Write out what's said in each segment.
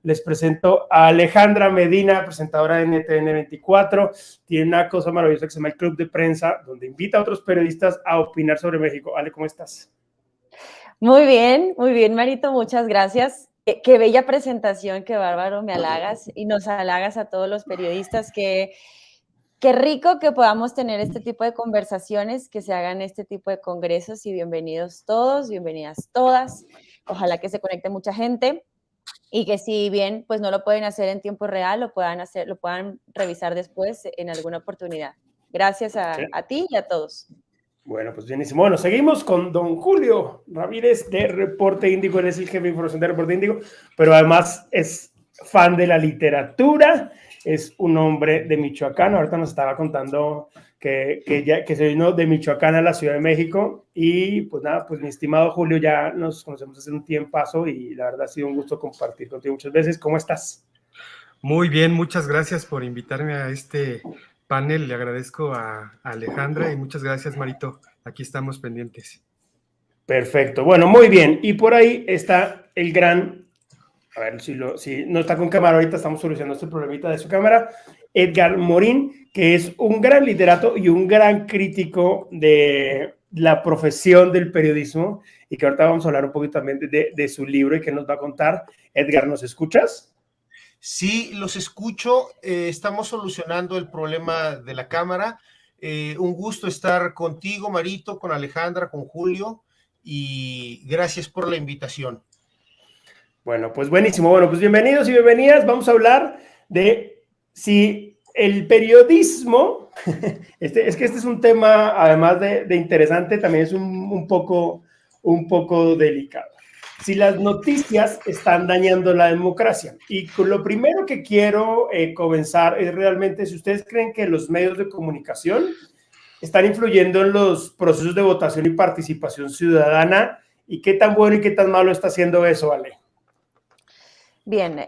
les presento a Alejandra Medina, presentadora de NTN 24. Tiene una cosa maravillosa que se llama el Club de Prensa, donde invita a otros periodistas a opinar sobre México. Ale, ¿cómo estás? Muy bien, Marito, muchas gracias. Qué bella presentación, qué bárbaro, me halagas y nos halagas a todos los periodistas. Qué rico que podamos tener este tipo de conversaciones, que se hagan este tipo de congresos y bienvenidos todos, bienvenidas todas. Ojalá que se conecte mucha gente y que si bien pues no lo pueden hacer en tiempo real, lo puedan revisar después en alguna oportunidad. Gracias a ti y a todos. Bueno, pues bienísimo. Bueno, seguimos con don Julio Ramírez de Reporte Índigo. Él es el jefe de información de Reporte Índigo, pero además es fan de la literatura, es un hombre de Michoacán. Ahorita nos estaba contando que se vino de Michoacán a la Ciudad de México. Y pues nada, pues mi estimado Julio, ya nos conocemos hace un tiempazo y la verdad ha sido un gusto compartir contigo muchas veces. ¿Cómo estás? Muy bien, muchas gracias por invitarme a este panel. Le agradezco a Alejandra y muchas gracias, Marito. Aquí estamos pendientes. Perfecto. Bueno, muy bien. Y por ahí está el gran, a ver si no está con cámara ahorita, estamos solucionando este problemita de su cámara, Edgar Morín, que es un gran literato y un gran crítico de la profesión del periodismo, y que ahorita vamos a hablar un poquito también de su libro y que nos va a contar. Edgar, ¿nos escuchas? Sí, los escucho. Estamos solucionando el problema de la cámara. Un gusto estar contigo, Marito, con Alejandra, con Julio, y gracias por la invitación. Bueno, pues buenísimo. Bueno, pues bienvenidos y bienvenidas. Vamos a hablar de si el periodismo, es que este es un tema, además de interesante, también es un poco delicado. Si las noticias están dañando la democracia. Y con lo primero que quiero comenzar es realmente si ustedes creen que los medios de comunicación están influyendo en los procesos de votación y participación ciudadana, y qué tan bueno y qué tan malo está haciendo eso, Ale. Bien,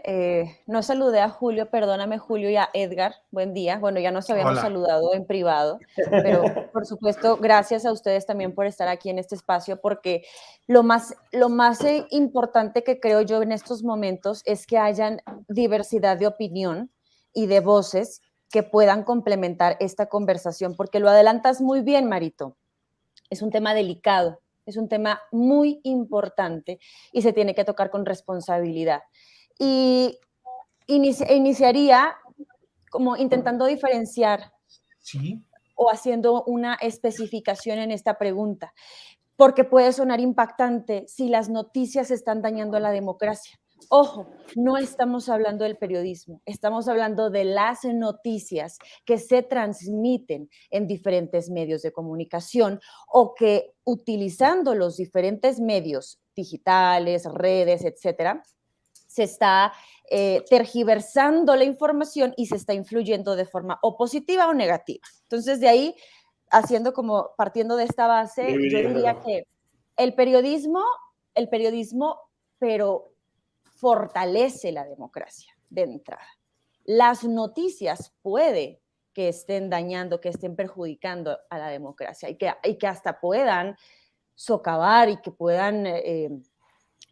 no saludé a Julio, perdóname Julio, y a Edgar, buen día. Bueno, ya nos habíamos saludado en privado, pero por supuesto, gracias a ustedes también por estar aquí en este espacio, porque lo más importante que creo yo en estos momentos es que hayan diversidad de opinión y de voces que puedan complementar esta conversación, porque lo adelantas muy bien, Marito. Es un tema delicado, es un tema muy importante y se tiene que tocar con responsabilidad. Y iniciaría como intentando diferenciar o haciendo una especificación en esta pregunta, porque puede sonar impactante si las noticias están dañando a la democracia. Ojo, no estamos hablando del periodismo, estamos hablando de las noticias que se transmiten en diferentes medios de comunicación o que utilizando los diferentes medios digitales, redes, etcétera, se está tergiversando la información y se está influyendo de forma o positiva o negativa. Entonces, de ahí, partiendo de esta base, yo diría que el periodismo, pero fortalece la democracia de entrada. Las noticias puede que estén dañando, que estén perjudicando a la democracia y que hasta puedan socavar y que puedan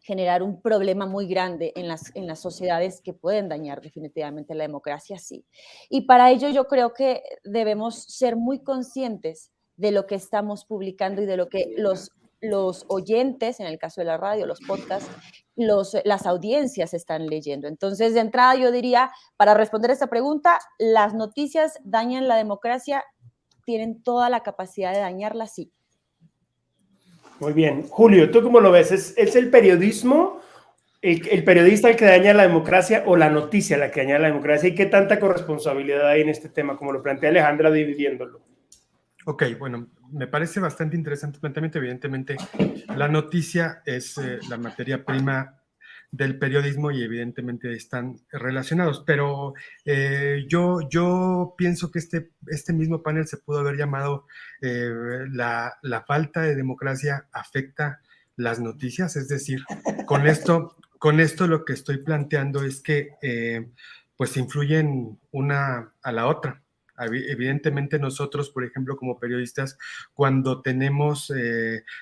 generar un problema muy grande en las sociedades que pueden dañar definitivamente la democracia, sí. Y para ello yo creo que debemos ser muy conscientes de lo que estamos publicando y de lo que los oyentes, en el caso de la radio, los podcasts, las audiencias están leyendo. Entonces, de entrada yo diría, para responder a esta pregunta, ¿las noticias dañan la democracia? ¿Tienen toda la capacidad de dañarla? Sí. Muy bien. Julio, ¿tú cómo lo ves? ¿Es el periodismo, el periodista el que daña la democracia o la noticia la que daña la democracia? ¿Y qué tanta corresponsabilidad hay en este tema, como lo plantea Alejandra, dividiéndolo? Ok, bueno, me parece bastante interesante el planteamiento. Evidentemente, la noticia es la materia prima del periodismo y evidentemente están relacionados, pero yo pienso que este mismo panel se pudo haber llamado la falta de democracia afecta las noticias, es decir, con esto lo que estoy planteando es que pues influyen una a la otra. Evidentemente nosotros, por ejemplo, como periodistas, cuando tenemos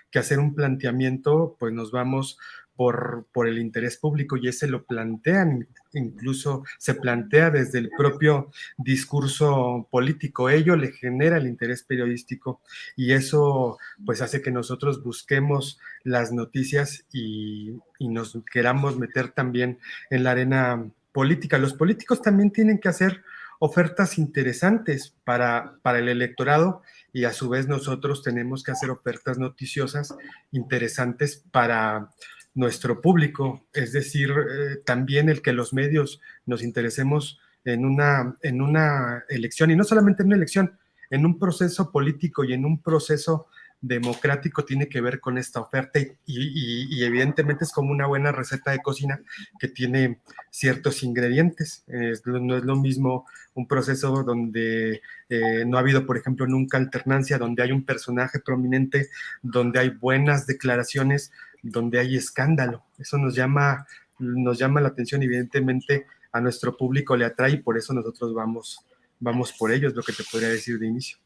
que hacer un planteamiento, pues nos vamos por el interés público, y ese lo plantean, incluso se plantea desde el propio discurso político. Ello le genera el interés periodístico, y eso pues hace que nosotros busquemos las noticias y nos queramos meter también en la arena política. Los políticos también tienen que hacer ofertas interesantes para el electorado, y a su vez nosotros tenemos que hacer ofertas noticiosas interesantes para nuestro público. Es decir, también el que los medios nos interesemos en una elección, y no solamente en una elección, en un proceso político y en un proceso democrático, tiene que ver con esta oferta, y evidentemente es como una buena receta de cocina que tiene ciertos ingredientes. No es lo mismo un proceso donde no ha habido, por ejemplo, nunca alternancia, donde hay un personaje prominente, donde hay buenas declaraciones, donde hay escándalo. Eso nos llama la atención, evidentemente a nuestro público le atrae, y por eso nosotros vamos por ello, es lo que te podría decir de inicio.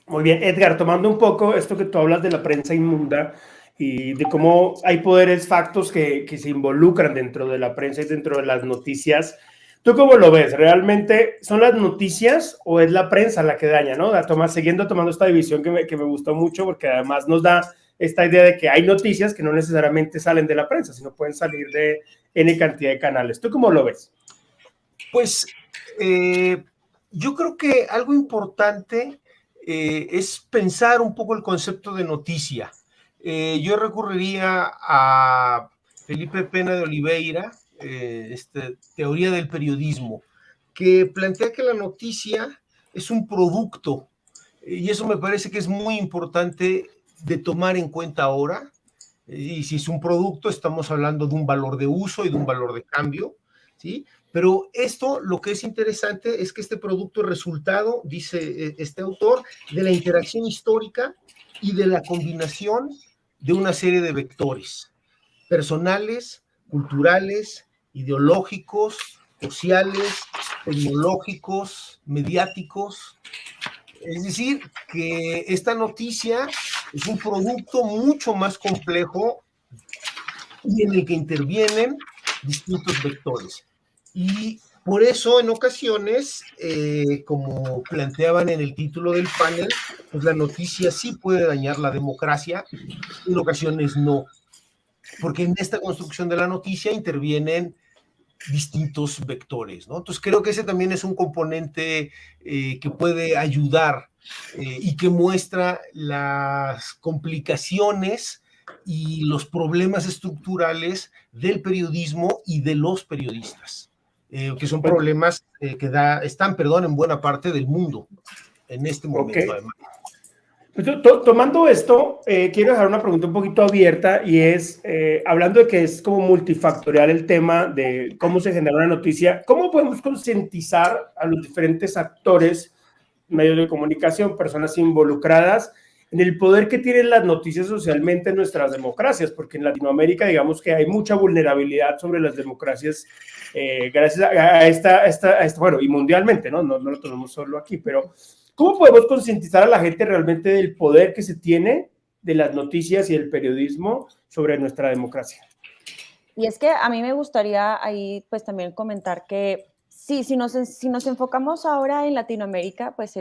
Muy bien, Edgar, tomando un poco esto que tú hablas de la prensa inmunda y de cómo hay poderes factos que se involucran dentro de la prensa y dentro de las noticias, ¿tú cómo lo ves? ¿Realmente son las noticias o es la prensa la que daña, ¿no? Siguiendo tomando esta división que me gustó mucho, porque además nos da esta idea de que hay noticias que no necesariamente salen de la prensa, sino pueden salir de N cantidad de canales. ¿Tú cómo lo ves? Pues yo creo que algo importante es pensar un poco el concepto de noticia. Yo recurriría a Felipe Pena de Oliveira, teoría del periodismo, que plantea que la noticia es un producto, y eso me parece que es muy importante de tomar en cuenta ahora. Y si es un producto, estamos hablando de un valor de uso y de un valor de cambio, ¿sí? Pero esto, lo que es interesante es que este producto es resultado, dice este autor, de la interacción histórica y de la combinación de una serie de vectores personales, culturales, ideológicos, sociales, tecnológicos, mediáticos. Es decir, que esta noticia es un producto mucho más complejo y en el que intervienen distintos vectores. Y por eso, en ocasiones, como planteaban en el título del panel, pues la noticia sí puede dañar la democracia, en ocasiones no, porque en esta construcción de la noticia intervienen distintos vectores, ¿no? Entonces creo que ese también es un componente que puede ayudar y que muestra las complicaciones y los problemas estructurales del periodismo y de los periodistas, que son problemas que están en buena parte del mundo en este momento. Okay. Además. Pues tomando esto, quiero dejar una pregunta un poquito abierta, y es, hablando de que es como multifactorial el tema de cómo se genera una noticia, ¿cómo podemos concientizar a los diferentes actores, medios de comunicación, personas involucradas, en el poder que tienen las noticias socialmente en nuestras democracias? Porque en Latinoamérica, digamos que hay mucha vulnerabilidad sobre las democracias, gracias a esta, bueno, y mundialmente, ¿no? No lo tenemos solo aquí, pero ¿cómo podemos concientizar a la gente realmente del poder que se tiene de las noticias y el periodismo sobre nuestra democracia? Y es que a mí me gustaría ahí pues también comentar que sí, si nos enfocamos ahora en Latinoamérica, pues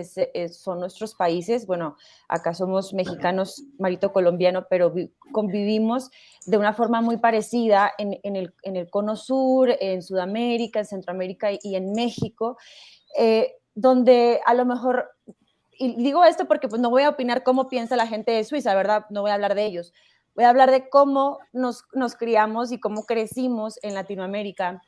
son nuestros países. Bueno, acá somos mexicanos, Marito colombiano, pero convivimos de una forma muy parecida en el Cono Sur, en Sudamérica, en Centroamérica y en México, donde a lo mejor, y digo esto porque pues no voy a opinar cómo piensa la gente de Suiza, ¿verdad? No voy a hablar de ellos. Voy a hablar de cómo nos criamos y cómo crecimos en Latinoamérica,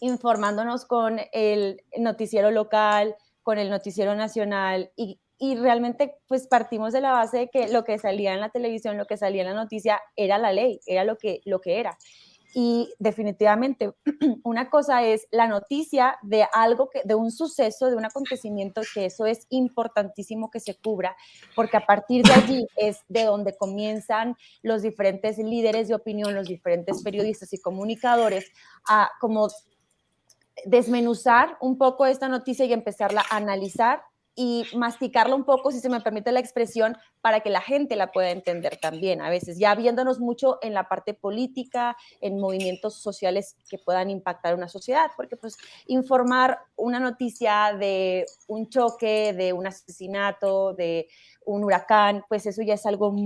informándonos con el noticiero local, con el noticiero nacional, y realmente pues partimos de la base de que lo que salía en la televisión, lo que salía en la noticia era la ley, era lo que era. Y definitivamente una cosa es la noticia de algo, de un suceso, de un acontecimiento, que eso es importantísimo que se cubra, porque a partir de allí es de donde comienzan los diferentes líderes de opinión, los diferentes periodistas y comunicadores a como desmenuzar un poco esta noticia y empezarla a analizar y masticarlo un poco, si se me permite la expresión, para que la gente la pueda entender también. A veces ya viéndonos mucho en la parte política, en movimientos sociales que puedan impactar una sociedad, porque pues informar una noticia de un choque, de un asesinato, de un huracán, pues eso ya es algo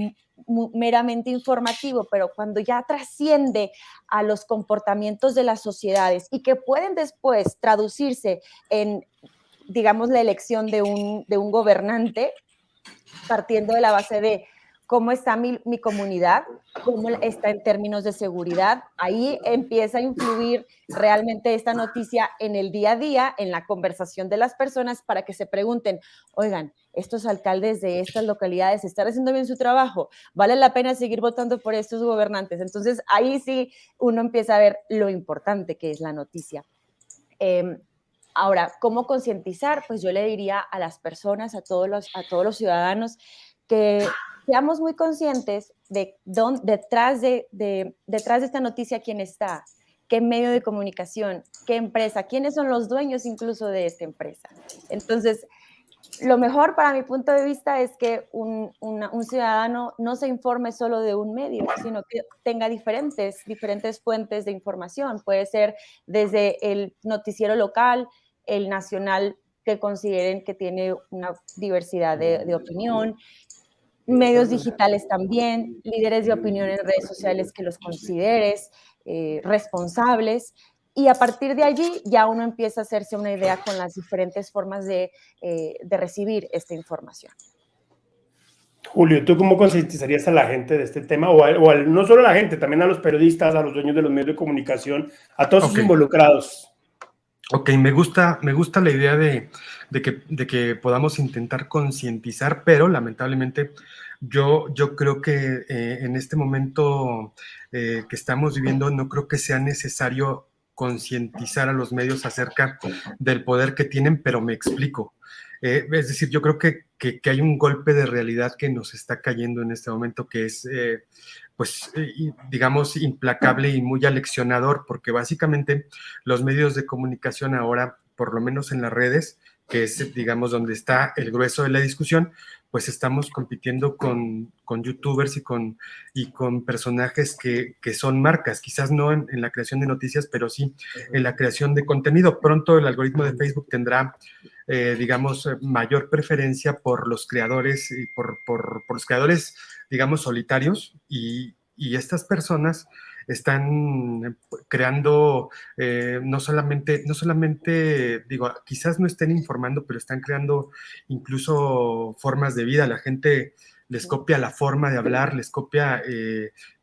meramente informativo, pero cuando ya trasciende a los comportamientos de las sociedades y que pueden después traducirse en, digamos, la elección de un gobernante, partiendo de la base de cómo está mi comunidad, cómo está en términos de seguridad. Ahí empieza a influir realmente esta noticia en el día a día, en la conversación de las personas, para que se pregunten, oigan, estos alcaldes de estas localidades están haciendo bien su trabajo, vale la pena seguir votando por estos gobernantes. Entonces ahí sí uno empieza a ver lo importante que es la noticia. Ahora, ¿cómo concientizar? Pues yo le diría a las personas, a todos los ciudadanos, que seamos muy conscientes de detrás de esta noticia quién está, qué medio de comunicación, qué empresa, quiénes son los dueños incluso de esta empresa. Entonces, lo mejor para mi punto de vista es que un ciudadano no se informe solo de un medio, sino que tenga diferentes fuentes de información. Puede ser desde el noticiero local, el nacional, que consideren que tiene una diversidad de opinión, medios digitales también, líderes de opinión en redes sociales que los consideres responsables, y a partir de allí ya uno empieza a hacerse una idea con las diferentes formas de recibir esta información. Julio, ¿tú cómo concientizarías a la gente de este tema? No solo a la gente, también a los periodistas, a los dueños de los medios de comunicación, a todos sus involucrados. Ok, me gusta la idea de que podamos intentar concientizar, pero lamentablemente yo creo que en este momento que estamos viviendo no creo que sea necesario concientizar a los medios acerca del poder que tienen, pero me explico. Es decir, yo creo que hay un golpe de realidad que nos está cayendo en este momento, que es, digamos, implacable y muy aleccionador, porque básicamente los medios de comunicación ahora, por lo menos en las redes, que es, digamos, donde está el grueso de la discusión, pues estamos compitiendo con youtubers y con personajes que son marcas, quizás no en la creación de noticias, pero sí en la creación de contenido. Pronto el algoritmo de Facebook tendrá digamos, mayor preferencia por los creadores y por los creadores, digamos, solitarios, y estas personas están creando no solamente, digo, quizás no estén informando, pero están creando incluso formas de vida. La gente les copia la forma de hablar, les copia,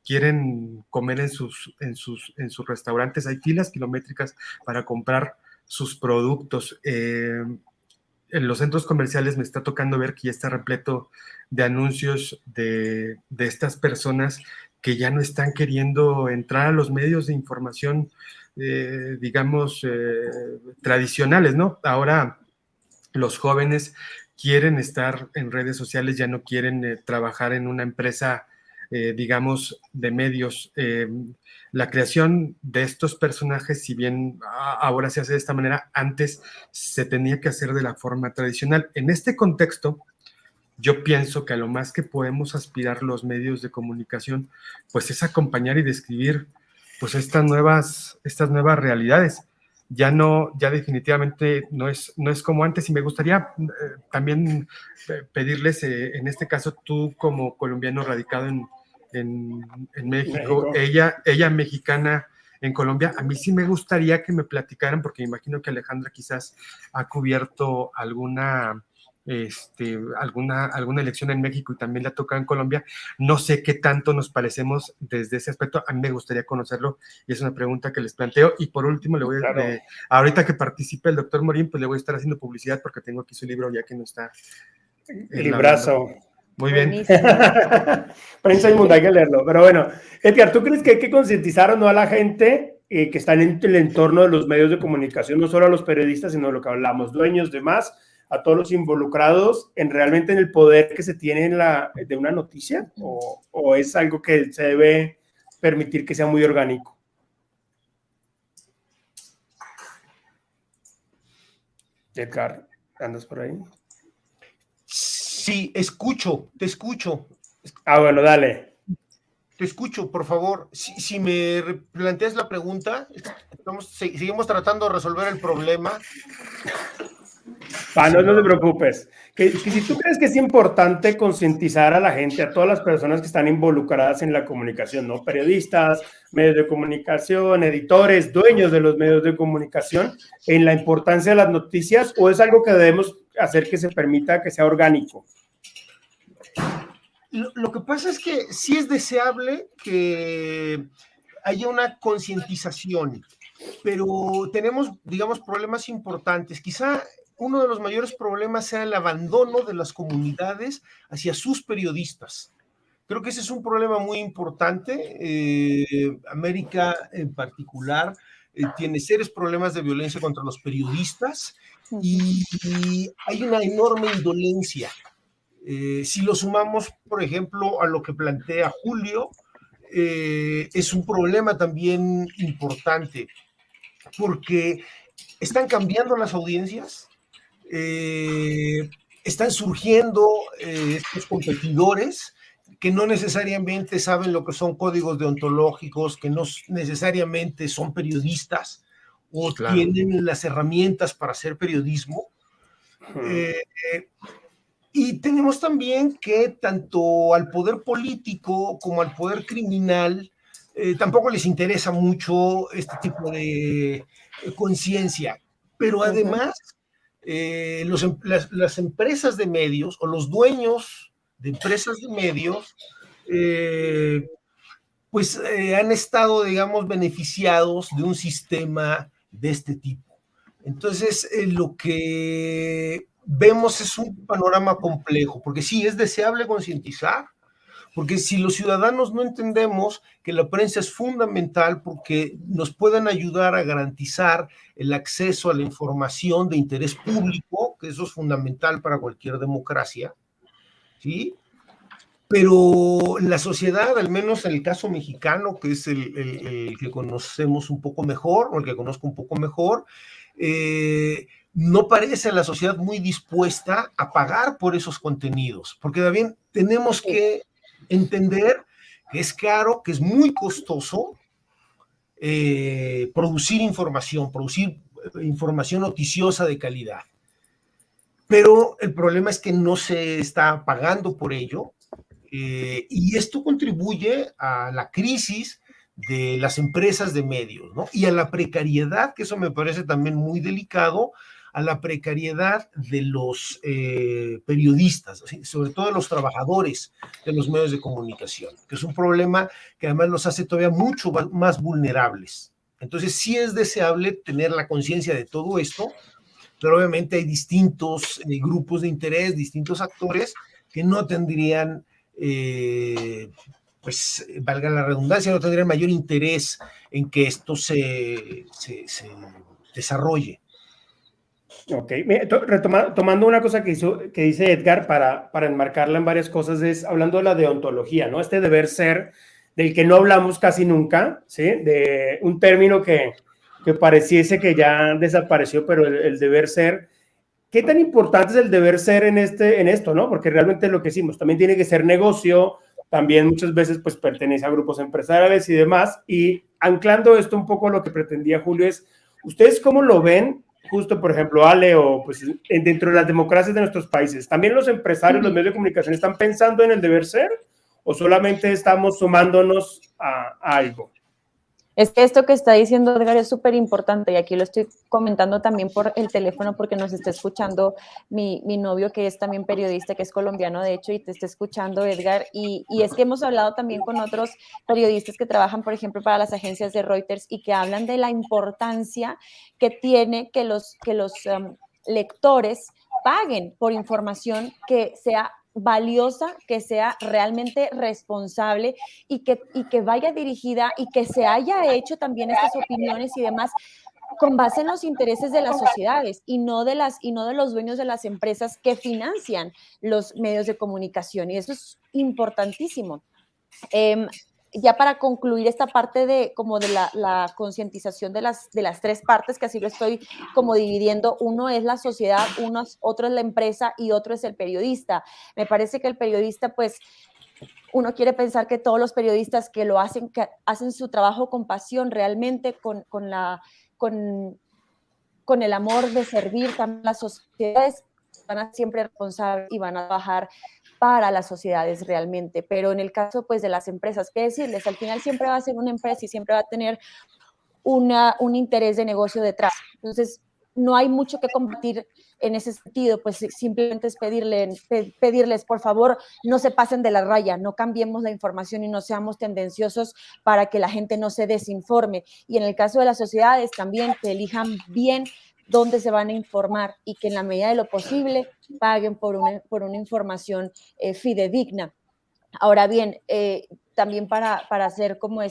quieren comer en sus restaurantes, hay filas kilométricas para comprar sus productos. En los centros comerciales me está tocando ver que ya está repleto de anuncios de estas personas que ya no están queriendo entrar a los medios de información, digamos, tradicionales, ¿no? Ahora los jóvenes quieren estar en redes sociales, ya no quieren trabajar en una empresa, digamos, de medios. La creación de estos personajes, si bien ahora se hace de esta manera, antes se tenía que hacer de la forma tradicional. En este contexto, yo pienso que a lo más que podemos aspirar los medios de comunicación, pues es acompañar y describir pues estas nuevas realidades. Ya definitivamente no es como antes, y me gustaría también pedirles, en este caso tú como colombiano radicado en México, ella mexicana en Colombia, a mí sí me gustaría que me platicaran, porque me imagino que Alejandra quizás ha cubierto alguna elección en México y también la toca en Colombia. No sé qué tanto nos parecemos desde ese aspecto. A mí me gustaría conocerlo y es una pregunta que les planteo. Y por último, ahorita que participe el doctor Morín, pues le voy a estar haciendo publicidad porque tengo aquí su libro ya que no está. El librazo. Muy bien. Prensa Inmunda, hay que leerlo. Pero bueno, Edgar, ¿tú crees que hay que concientizar o no a la gente que está en el entorno de los medios de comunicación, no solo a los periodistas, sino lo que hablamos, dueños, demás, a todos los involucrados realmente en el poder que se tiene de una noticia, o es algo que se debe permitir que sea muy orgánico? Edgar, ¿andas por ahí? Sí, te escucho. Ah, bueno, dale. Te escucho, por favor. Si me planteas la pregunta, seguimos tratando de resolver el problema. No te preocupes. Que si tú crees que es importante concientizar a la gente, a todas las personas que están involucradas en la comunicación, ¿no? Periodistas, medios de comunicación, editores, dueños de los medios de comunicación, en la importancia de las noticias, o es algo que debemos hacer que se permita que sea orgánico. Lo que pasa es que sí es deseable que haya una concientización, pero tenemos, digamos, problemas importantes. Quizá uno de los mayores problemas sea el abandono de las comunidades hacia sus periodistas. Creo que ese es un problema muy importante. América en particular tiene serios problemas de violencia contra los periodistas y hay una enorme indolencia. Si lo sumamos, por ejemplo, a lo que plantea Julio, es un problema también importante, porque están cambiando las audiencias, están surgiendo estos competidores que no necesariamente saben lo que son códigos deontológicos, que no necesariamente son periodistas o tienen las herramientas para hacer periodismo. Y tenemos también que tanto al poder político como al poder criminal tampoco les interesa mucho este tipo de conciencia. Pero además, las empresas de medios o los dueños de empresas de medios han estado, digamos, beneficiados de un sistema de este tipo. Entonces, lo que vemos es un panorama complejo, porque sí, es deseable concientizar, porque si los ciudadanos no entendemos que la prensa es fundamental porque nos pueden ayudar a garantizar el acceso a la información de interés público, que eso es fundamental para cualquier democracia, ¿sí? Pero la sociedad, al menos en el caso mexicano, que es el que conocemos un poco mejor, o el que conozco un poco mejor, no parece la sociedad muy dispuesta a pagar por esos contenidos, porque también tenemos que entender que es caro, que es muy costoso producir información noticiosa de calidad. Pero el problema es que no se está pagando por ello, y esto contribuye a la crisis de las empresas de medios, ¿no? Y a la precariedad, que eso me parece también muy delicado, a la precariedad de los periodistas, ¿sí? Sobre todo de los trabajadores de los medios de comunicación, que es un problema que además los hace todavía mucho más vulnerables. Entonces sí es deseable tener la conciencia de todo esto, pero obviamente hay distintos grupos de interés, distintos actores que no tendrían valga la redundancia, no tendrían mayor interés en que esto se desarrolle. Ok, tomando una cosa que dice Edgar para enmarcarla en varias cosas, es hablando de la deontología, ¿no? Este deber ser del que no hablamos casi nunca, ¿sí? De un término que pareciese que ya desapareció, pero el deber ser. ¿Qué tan importante es el deber ser en esto, no? Porque realmente lo que hicimos también tiene que ser negocio, también muchas veces pues pertenece a grupos empresariales y demás, y anclando esto un poco a lo que pretendía Julio es, ¿ustedes cómo lo ven? Justo, por ejemplo, Ale, o pues dentro de las democracias de nuestros países, ¿también los empresarios, los medios de comunicación están pensando en el deber ser o solamente estamos sumándonos a algo? Es que esto que está diciendo Edgar es súper importante y aquí lo estoy comentando también por el teléfono porque nos está escuchando mi novio que es también periodista, que es colombiano de hecho, y te está escuchando Edgar, y es que hemos hablado también con otros periodistas que trabajan, por ejemplo, para las agencias de Reuters y que hablan de la importancia que tiene que los lectores paguen por información que sea valiosa, que sea realmente responsable y que vaya dirigida y que se haya hecho también estas opiniones y demás con base en los intereses de las sociedades y no de los dueños de las empresas que financian los medios de comunicación. Y eso es importantísimo. ya para concluir esta parte de la concientización de las tres partes, que así lo estoy como dividiendo, uno es la sociedad, otro es la empresa y otro es el periodista. Me parece que el periodista, pues, uno quiere pensar que todos los periodistas que hacen su trabajo con pasión, realmente con el amor de servir también a las sociedades, van a ser siempre responsables y van a trabajar para las sociedades realmente. Pero en el caso, pues, de las empresas, ¿qué decirles? Al final siempre va a ser una empresa y siempre va a tener un interés de negocio detrás. Entonces, no hay mucho que combatir en ese sentido, pues simplemente es pedirles, por favor, no se pasen de la raya, no cambiemos la información y no seamos tendenciosos para que la gente no se desinforme. Y en el caso de las sociedades también, que elijan bien dónde se van a informar y que en la medida de lo posible paguen por una información fidedigna. Ahora bien, también para hacer como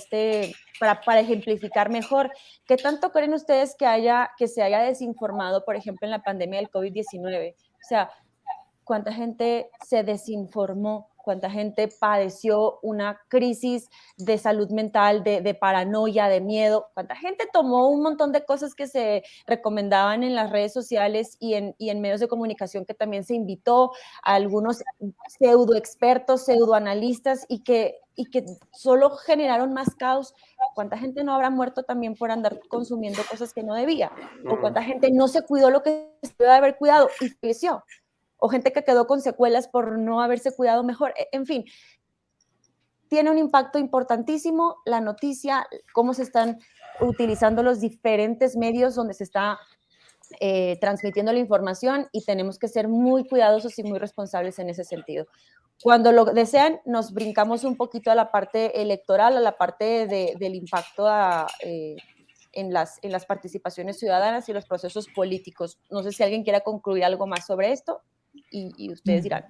para ejemplificar mejor, ¿qué tanto creen ustedes que se haya desinformado, por ejemplo, en la pandemia del COVID-19? O sea, ¿cuánta gente se desinformó? ¿Cuánta gente padeció una crisis de salud mental, de paranoia, de miedo? ¿Cuánta gente tomó un montón de cosas que se recomendaban en las redes sociales y en medios de comunicación, que también se invitó a algunos pseudo expertos, pseudo analistas y que solo generaron más caos? ¿Cuánta gente no habrá muerto también por andar consumiendo cosas que no debía? ¿O cuánta gente no se cuidó lo que se debe haber cuidado y falleció? O gente que quedó con secuelas por no haberse cuidado mejor. En fin, tiene un impacto importantísimo la noticia, cómo se están utilizando los diferentes medios donde se está transmitiendo la información, y tenemos que ser muy cuidadosos y muy responsables en ese sentido. Cuando lo desean, nos brincamos un poquito a la parte electoral, a la parte del impacto en las participaciones ciudadanas y los procesos políticos. No sé si alguien quiera concluir algo más sobre esto. Y ustedes dirán.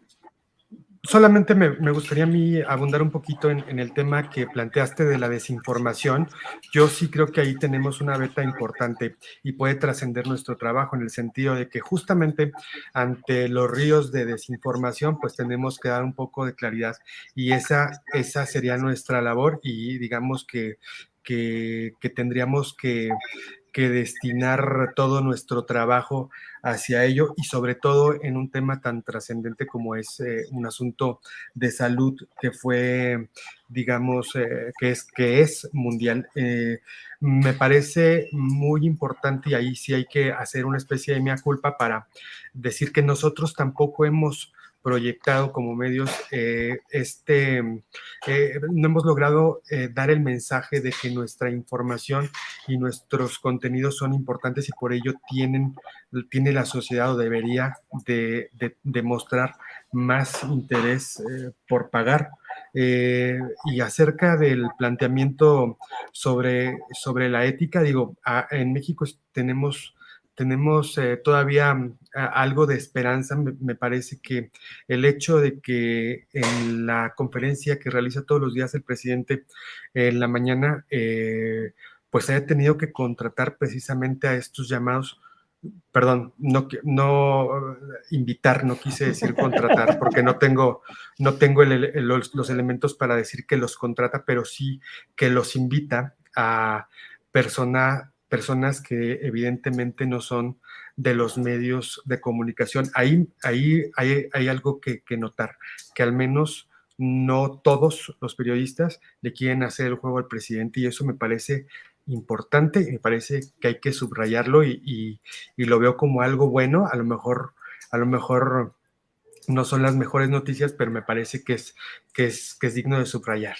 Solamente me gustaría a mí abundar un poquito en el tema que planteaste de la desinformación. Yo sí creo que ahí tenemos una beta importante y puede trascender nuestro trabajo, en el sentido de que justamente ante los ríos de desinformación, pues tenemos que dar un poco de claridad, y esa sería nuestra labor, y digamos que tendríamos que destinar todo nuestro trabajo hacia ello, y sobre todo en un tema tan trascendente como es un asunto de salud que fue, digamos, que es mundial. Me parece muy importante, y ahí sí hay que hacer una especie de mea culpa para decir que nosotros tampoco hemos proyectado como medios no hemos logrado dar el mensaje de que nuestra información y nuestros contenidos son importantes, y por ello tiene la sociedad, o debería de mostrar más interés por pagar. Y acerca del planteamiento sobre la ética, digo, en México tenemos todavía algo de esperanza. Me parece que el hecho de que en la conferencia que realiza todos los días el presidente en la mañana, pues haya tenido que contratar precisamente a estos llamados, perdón, no invitar, no quise decir contratar, porque no tengo los elementos para decir que los contrata, pero sí que los invita a personas que evidentemente no son de los medios de comunicación. Ahí hay algo que notar, que al menos no todos los periodistas le quieren hacer el juego al presidente, y eso me parece importante, y me parece que hay que subrayarlo, y lo veo como algo bueno. A lo mejor no son las mejores noticias, pero me parece que es digno de subrayar.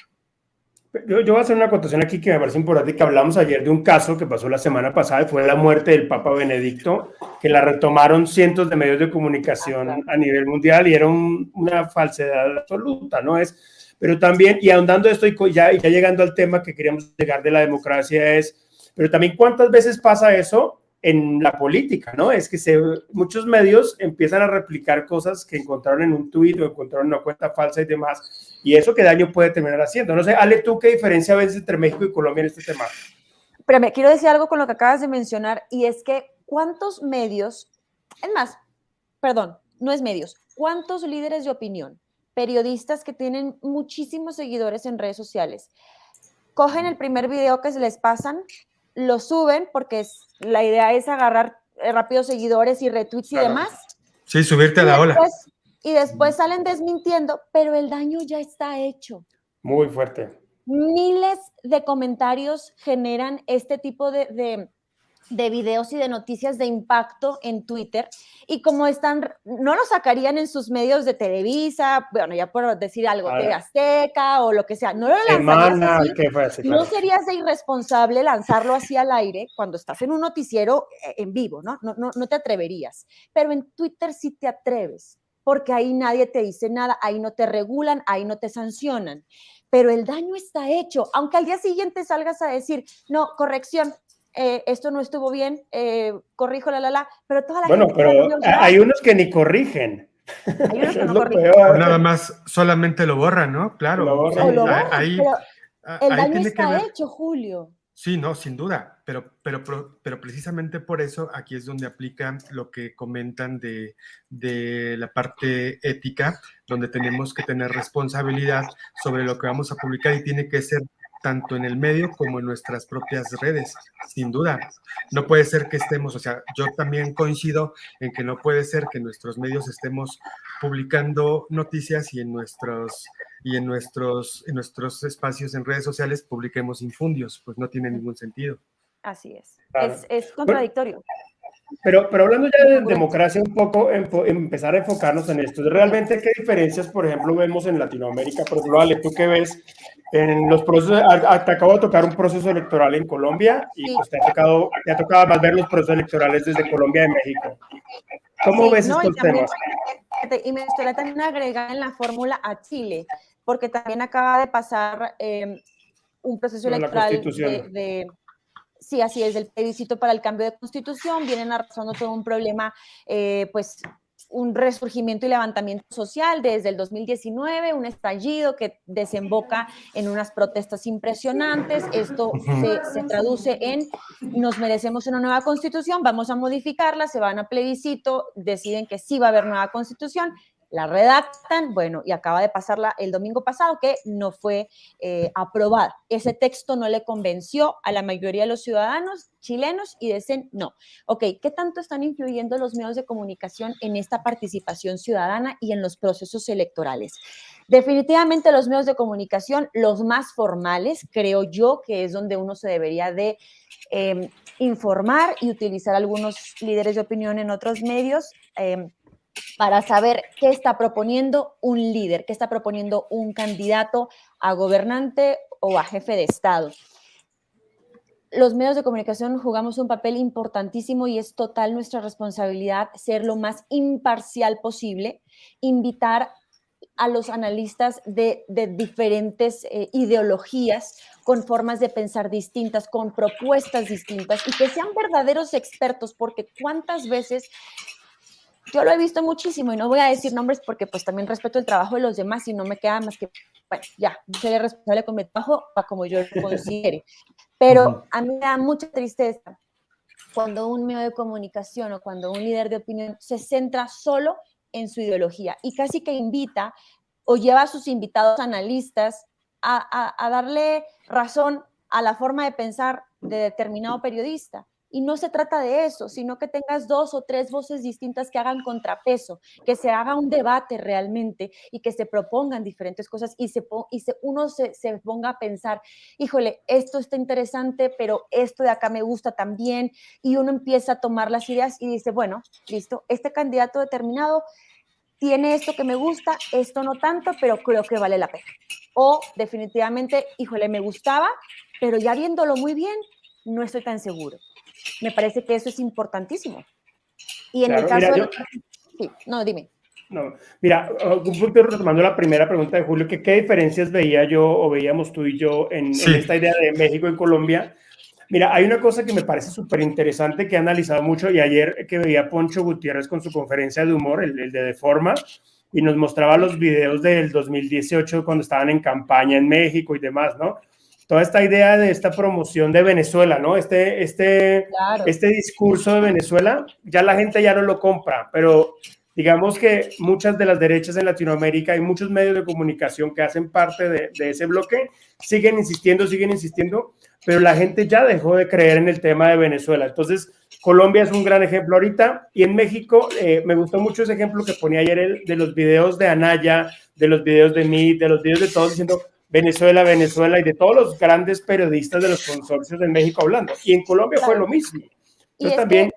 Yo voy a hacer una acotación aquí que me parece importante, que hablamos ayer de un caso que pasó la semana pasada, y fue la muerte del Papa Benedicto, que la retomaron cientos de medios de comunicación a nivel mundial, y era una falsedad absoluta, ¿no? Pero también, y ahondando esto, y ya llegando al tema que queríamos llegar de la democracia, pero también cuántas veces pasa eso en la política, ¿no? Es que muchos medios empiezan a replicar cosas que encontraron en un tuit o encontraron en una cuenta falsa y demás, y eso qué daño puede terminar haciendo. No sé, Ale, ¿tú qué diferencia ves entre México y Colombia en este tema? Pero me quiero decir algo con lo que acabas de mencionar, y es que ¿cuántos medios, no es medios, cuántos líderes de opinión, periodistas que tienen muchísimos seguidores en redes sociales, cogen el primer video que se les pasan, lo suben porque la idea es agarrar rápidos seguidores y retweets y demás. Sí, subirte a la ola. Y después salen desmintiendo, pero el daño ya está hecho. Muy fuerte. Miles de comentarios generan este tipo de videos y de noticias de impacto en Twitter, y como no lo sacarían en sus medios de Televisa, bueno, ya por decir algo, TV Azteca o lo que sea, no lo lanzarías así, no serías de irresponsable lanzarlo así al aire cuando estás en un noticiero en vivo, ¿no? No te atreverías, pero en Twitter sí te atreves, porque ahí nadie te dice nada, ahí no te regulan, ahí no te sancionan, pero el daño está hecho, aunque al día siguiente salgas a decir, no, corrección, esto no estuvo bien, corrijo, pero toda la gente... Bueno, pero hay unos que ni corrigen. Hay unos que no corrigen. O nada más solamente lo borran, ¿no? Claro. Lo borran. Ahí, pero el daño está hecho, Julio. Sí, no, sin duda, pero precisamente por eso aquí es donde aplican lo que comentan de la parte ética, donde tenemos que tener responsabilidad sobre lo que vamos a publicar y tiene que ser tanto en el medio como en nuestras propias redes, sin duda. No puede ser que estemos, o sea, yo también coincido en que no puede ser que en nuestros medios estemos publicando noticias y en nuestros espacios en redes sociales publiquemos infundios, pues no tiene ningún sentido. Así es. Claro. Es contradictorio. Pero hablando ya de democracia un poco, empezar a enfocarnos en esto. ¿Realmente qué diferencias, por ejemplo, vemos en Latinoamérica? Por ejemplo, Ale, ¿tú qué ves en los procesos? Te acabo de tocar un proceso electoral en Colombia y pues te ha tocado más ver los procesos electorales desde Colombia y México. ¿Cómo ves estos temas? Y me gustaría también agregar en la fórmula a Chile, porque también acaba de pasar un proceso electoral sí, así es, el plebiscito para el cambio de constitución, vienen arrastrando todo un problema, pues un resurgimiento y levantamiento social desde el 2019, un estallido que desemboca en unas protestas impresionantes. Esto se traduce en nos merecemos una nueva constitución, vamos a modificarla, se van a plebiscito, deciden que sí va a haber nueva constitución, la redactan, bueno, y acaba de pasarla el domingo pasado que no fue aprobada. Ese texto no le convenció a la mayoría de los ciudadanos chilenos y dicen no. Ok, ¿qué tanto están influyendo los medios de comunicación en esta participación ciudadana y en los procesos electorales? Definitivamente los medios de comunicación, los más formales, creo yo que es donde uno se debería de informar y utilizar algunos líderes de opinión en otros medios, para saber qué está proponiendo un líder, qué está proponiendo un candidato a gobernante o a jefe de Estado. Los medios de comunicación jugamos un papel importantísimo y es total nuestra responsabilidad ser lo más imparcial posible, invitar a los analistas de diferentes ideologías, con formas de pensar distintas, con propuestas distintas y que sean verdaderos expertos, porque cuántas veces... Yo lo he visto muchísimo y no voy a decir nombres porque pues también respeto el trabajo de los demás y no me queda más que, bueno, ya, seré responsable con mi trabajo para como yo lo considere. Pero a mí me da mucha tristeza cuando un medio de comunicación o cuando un líder de opinión se centra solo en su ideología y casi que invita o lleva a sus invitados analistas a darle razón a la forma de pensar de determinado periodista. Y no se trata de eso, sino que tengas 2 o 3 voces distintas que hagan contrapeso, que se haga un debate realmente y que se propongan diferentes cosas y uno se ponga a pensar, híjole, esto está interesante, pero esto de acá me gusta también, y uno empieza a tomar las ideas y dice, bueno, listo, este candidato determinado tiene esto que me gusta, esto no tanto, pero creo que vale la pena. O definitivamente, híjole, me gustaba, pero ya viéndolo muy bien, no estoy tan seguro. Me parece que eso es importantísimo. Y en el caso de... Sí, no, dime. No, mira, retomando la primera pregunta de Julio, que qué diferencias veía yo o veíamos tú y yo en esta idea de México y Colombia. Mira, hay una cosa que me parece súper interesante que he analizado mucho y ayer que veía Poncho Gutiérrez con su conferencia de humor, el de Deforma, y nos mostraba los videos del 2018 cuando estaban en campaña en México y demás, ¿no? Toda esta idea de esta promoción de Venezuela, ¿no? Este discurso de Venezuela, ya la gente ya no lo compra, pero digamos que muchas de las derechas en Latinoamérica y muchos medios de comunicación que hacen parte de ese bloque siguen insistiendo, pero la gente ya dejó de creer en el tema de Venezuela. Entonces, Colombia es un gran ejemplo ahorita, y en México me gustó mucho ese ejemplo que ponía ayer de los videos de Anaya, de los videos de mí, de los videos de todos diciendo Venezuela, Venezuela, y de todos los grandes periodistas de los consorcios en México hablando. Y en Colombia fue lo mismo. Entonces también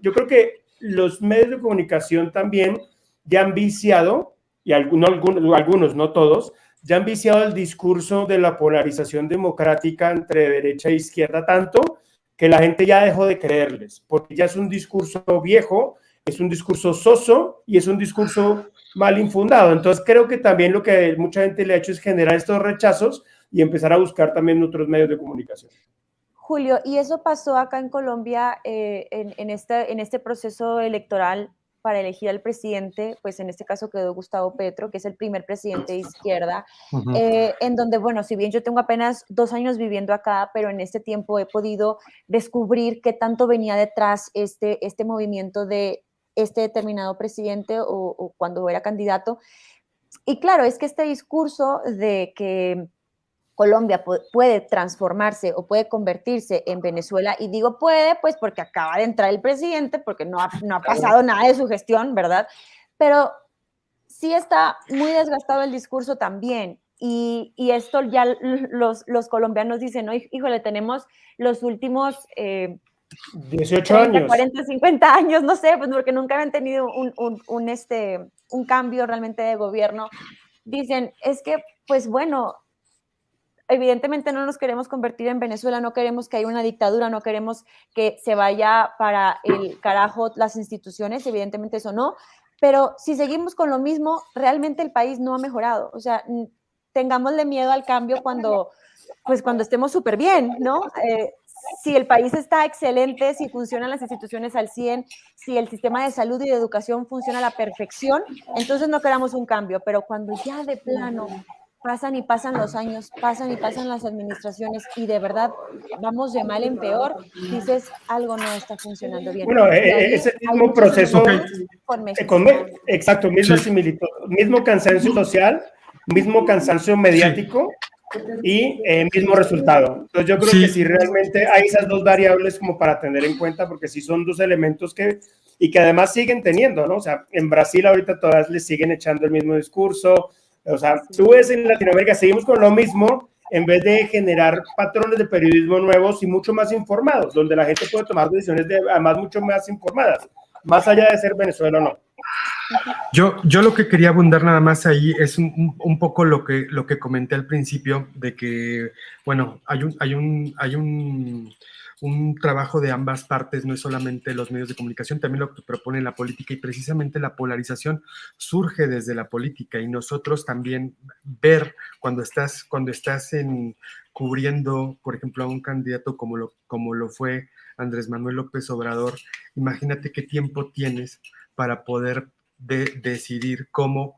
yo creo que los medios de comunicación también ya han viciado, y algunos, no todos, ya han viciado el discurso de la polarización democrática entre derecha e izquierda tanto que la gente ya dejó de creerles, porque ya es un discurso viejo, es un discurso soso y es un discurso mal infundado. Entonces creo que también lo que mucha gente le ha hecho es generar estos rechazos y empezar a buscar también otros medios de comunicación. Julio, y eso pasó acá en Colombia en este proceso electoral para elegir al presidente, pues en este caso quedó Gustavo Petro, que es el primer presidente de izquierda, en donde, bueno, si bien yo tengo apenas 2 años viviendo acá, pero en este tiempo he podido descubrir qué tanto venía detrás este movimiento de este determinado presidente o cuando era candidato. Y claro, es que este discurso de que Colombia puede transformarse o puede convertirse en Venezuela, y digo puede, pues porque acaba de entrar el presidente, porque no ha pasado nada de su gestión, ¿verdad? Pero sí está muy desgastado el discurso también, y esto ya los colombianos dicen, no, híjole, tenemos los últimos 18 30, años. 40, 50 años, no sé, pues porque nunca habían tenido un cambio realmente de gobierno. Dicen, es que, pues bueno, evidentemente no nos queremos convertir en Venezuela, no queremos que haya una dictadura, no queremos que se vaya para el carajo las instituciones, evidentemente eso no, pero si seguimos con lo mismo, realmente el país no ha mejorado. O sea, tengámosle miedo al cambio cuando estemos súper bien, ¿no? Si el país está excelente, si funcionan las instituciones al 100, si el sistema de salud y de educación funciona a la perfección, entonces no queramos un cambio, pero cuando ya de plano pasan y pasan los años, pasan y pasan las administraciones y de verdad vamos de mal en peor, dices, algo no está funcionando bien. Bueno, ese mismo proceso, exacto, misma similitud, mismo cansancio social, mismo cansancio mediático y mismo resultado. Entonces yo creo que sí realmente hay esas dos variables como para tener en cuenta, porque sí son dos elementos que además siguen teniendo, ¿no? O sea, en Brasil ahorita todas le siguen echando el mismo discurso. O sea, tú ves en Latinoamérica, seguimos con lo mismo en vez de generar patrones de periodismo nuevos y mucho más informados, donde la gente puede tomar decisiones además mucho más informadas, más allá de ser Venezuela o no. Yo lo que quería abundar nada más ahí es un poco lo que comenté al principio, de que, bueno, hay un trabajo de ambas partes, no es solamente los medios de comunicación, también lo que propone la política, y precisamente la polarización surge desde la política, y nosotros también ver cuando estás cubriendo, por ejemplo, a un candidato como lo fue Andrés Manuel López Obrador, imagínate qué tiempo tienes para poder decidir cómo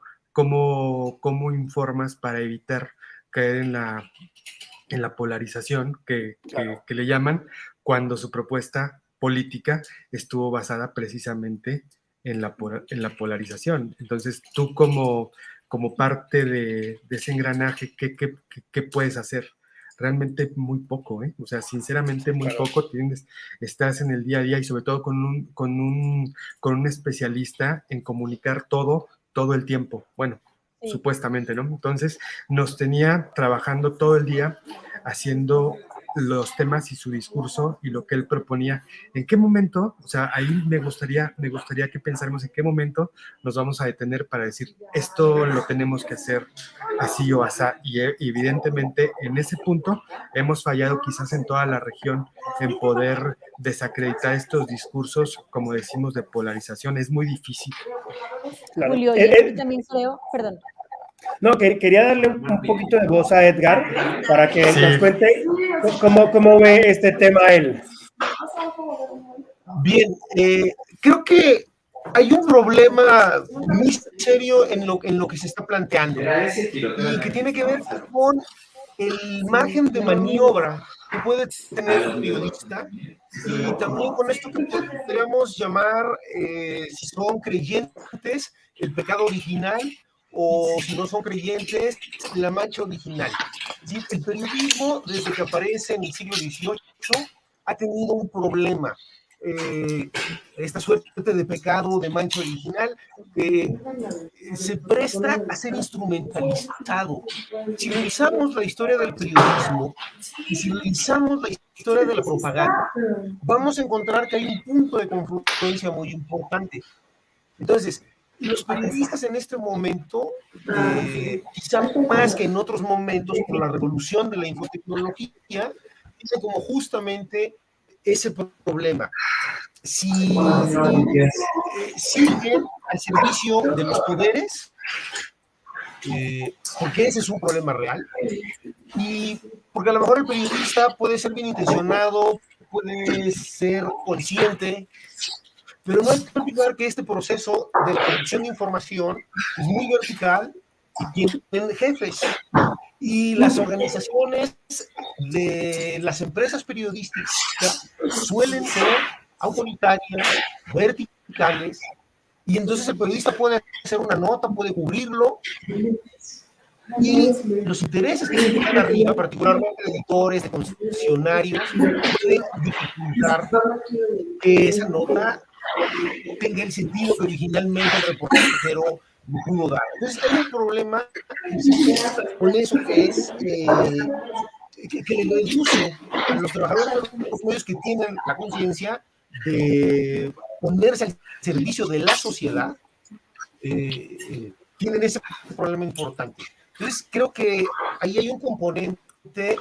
informas para evitar caer en la polarización que le llaman, cuando su propuesta política estuvo basada precisamente en la polarización. Entonces, tú como parte de ese engranaje, ¿qué puedes hacer? Realmente muy poco, ¿eh? O sea, sinceramente muy poco. Estás en el día a día, y sobre todo con un especialista en comunicar todo el tiempo. Bueno, sí, supuestamente, ¿no? Entonces, nos tenía trabajando todo el día haciendo los temas y su discurso y lo que él proponía. ¿En qué momento? O sea, ahí me gustaría que pensáramos en qué momento nos vamos a detener para decir, esto lo tenemos que hacer así o asá. Y evidentemente en ese punto hemos fallado quizás en toda la región en poder desacreditar estos discursos, como decimos, de polarización. Es muy difícil. Claro. Julio, yo también creo, perdón. No, quería darle un poquito de voz a Edgar para que nos cuente cómo ve este tema él. Bien, creo que hay un problema muy serio en lo que se está planteando, y que tiene que ver con el margen de maniobra puede tener el periodista, y también con esto que podríamos llamar, si son creyentes, el pecado original, o si no son creyentes, la mancha original. ¿Sí? El periodismo, desde que aparece en el siglo XVIII, ha tenido un problema. Esta suerte de pecado, de mancha original, se presta a ser instrumentalizado. Si revisamos la historia del periodismo y si revisamos la historia de la propaganda, vamos a encontrar que hay un punto de confluencia muy importante. Entonces, los periodistas en este momento, quizá más que en otros momentos, por la revolución de la infotecnología, tienen como justamente ese problema. Si siguen al servicio de los poderes, porque ese es un problema real, y porque a lo mejor el periodista puede ser bien intencionado, puede ser consciente, pero no hay que olvidar que este proceso de la producción de información es muy vertical y tienen jefes. Y las organizaciones de las empresas periodísticas suelen ser autoritarias, verticales, y entonces el periodista puede hacer una nota, puede cubrirlo, y los intereses que están arriba, particularmente de editores, de concesionarios, pueden dificultar que esa nota tenga el sentido que originalmente el reportero pudo dar. Entonces hay un problema con eso, que es que le induce a los trabajadores de los medios que tienen la conciencia de ponerse al servicio de la sociedad, tienen ese problema importante. Entonces creo que ahí hay un componente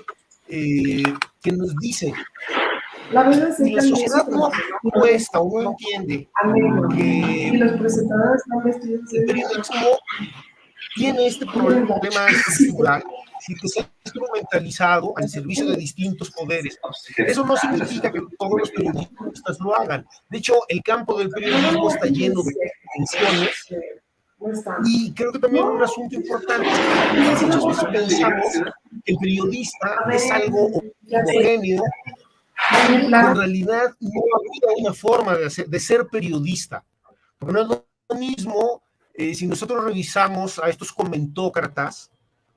que nos dice, si la sociedad no apuesta o no entiende que el periodismo tiene este problema estructural, que se ha instrumentalizado al servicio de distintos poderes. Eso no significa que todos los periodistas lo hagan. De hecho, el campo del periodismo está lleno de tensiones, y creo que también un asunto importante es que muchas veces pensamos que el periodista es algo homogéneo, en realidad no había una forma de ser periodista, porque no es lo mismo si nosotros revisamos a estos comentócratas,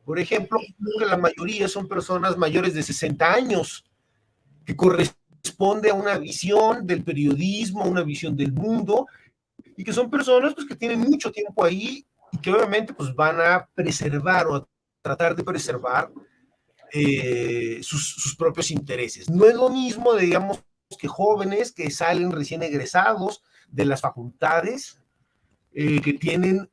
por ejemplo, que la mayoría son personas mayores de 60 años, que corresponde a una visión del periodismo, una visión del mundo, y que son personas pues, que tienen mucho tiempo ahí y que obviamente pues, van a preservar o a tratar de preservar sus propios intereses. No es lo mismo, digamos, que jóvenes que salen recién egresados de las facultades, que tienen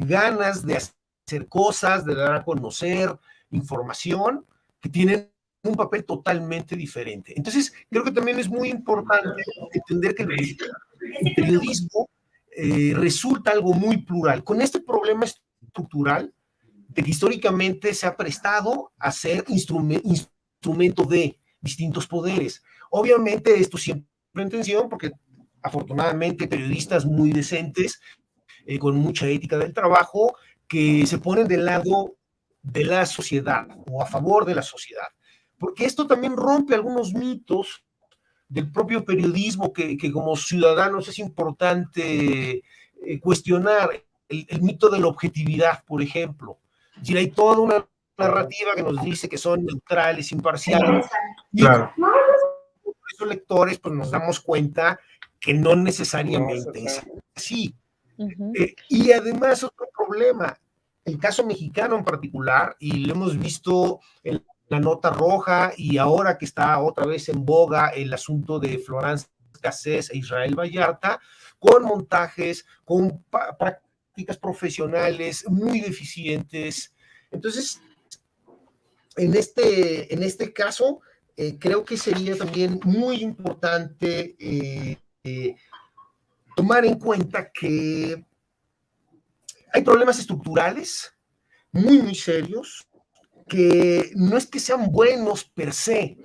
ganas de hacer cosas, de dar a conocer información, que tienen un papel totalmente diferente. Entonces, creo que también es muy importante entender que el periodismo resulta algo muy plural. Con este problema estructural, de que históricamente se ha prestado a ser instrumento de distintos poderes. Obviamente esto siempre en tensión, porque afortunadamente periodistas muy decentes, con mucha ética del trabajo, que se ponen del lado de la sociedad o a favor de la sociedad. Porque esto también rompe algunos mitos del propio periodismo que como ciudadanos es importante cuestionar. El mito de la objetividad, por ejemplo. Y hay toda una narrativa que nos dice que son neutrales, imparciales. Claro. Y por eso lectores pues nos damos cuenta que no necesariamente es así. Y además otro problema, el caso mexicano en particular, y lo hemos visto en la nota roja, y ahora que está otra vez en boga el asunto de Florence Cassés e Israel Vallarta, con montajes, con prácticas profesionales muy deficientes. Entonces, en este caso, creo que sería también muy importante tomar en cuenta que hay problemas estructurales muy, muy serios, que no es que sean buenos per se,